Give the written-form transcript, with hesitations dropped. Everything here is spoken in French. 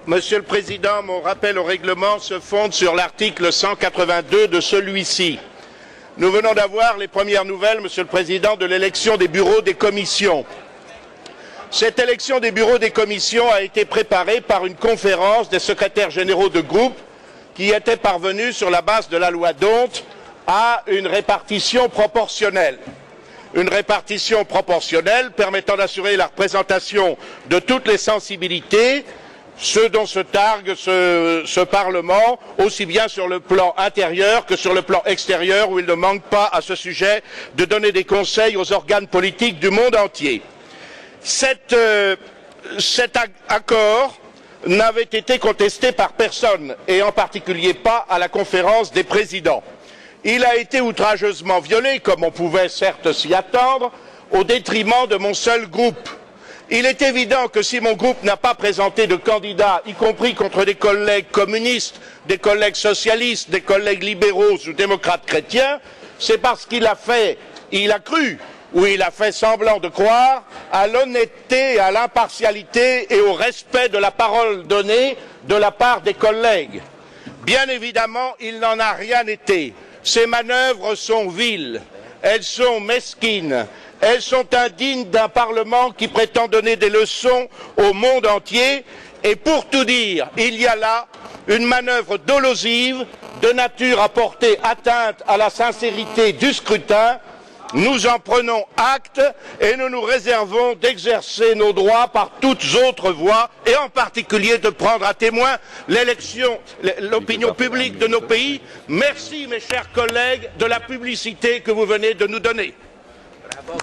Monsieur le Président, mon rappel au règlement se fonde sur l'article 182 de celui-ci. Nous venons d'avoir les premières nouvelles, Monsieur le Président, de l'élection des bureaux des commissions. Cette élection des bureaux des commissions a été préparée par une conférence des secrétaires généraux de groupe qui étaient parvenus, sur la base de la loi D'Hondt, à une répartition proportionnelle. Une répartition proportionnelle permettant d'assurer la représentation de toutes les sensibilités, ce dont se targue ce Parlement, aussi bien sur le plan intérieur que sur le plan extérieur, où il ne manque pas à ce sujet de donner des conseils aux organes politiques du monde entier. Cet accord n'avait été contesté par personne, et en particulier pas à la conférence des présidents. Il a été outrageusement violé, comme on pouvait certes s'y attendre, au détriment de mon seul groupe. Il est évident que si mon groupe n'a pas présenté de candidats, y compris contre des collègues communistes, des collègues socialistes, des collègues libéraux ou démocrates chrétiens, c'est parce qu'il a cru, ou il a fait semblant de croire, à l'honnêteté, à l'impartialité et au respect de la parole donnée de la part des collègues. Bien évidemment, il n'en a rien été. Ces manœuvres sont viles, elles sont mesquines, elles sont indignes d'un Parlement qui prétend donner des leçons au monde entier, et pour tout dire, il y a là une manœuvre dolosive de nature à porter atteinte à la sincérité du scrutin. Nous en prenons acte et nous nous réservons d'exercer nos droits par toutes autres voies, et en particulier de prendre à témoin l'opinion publique de nos pays. Merci, mes chers collègues, de la publicité que vous venez de nous donner. Bravo,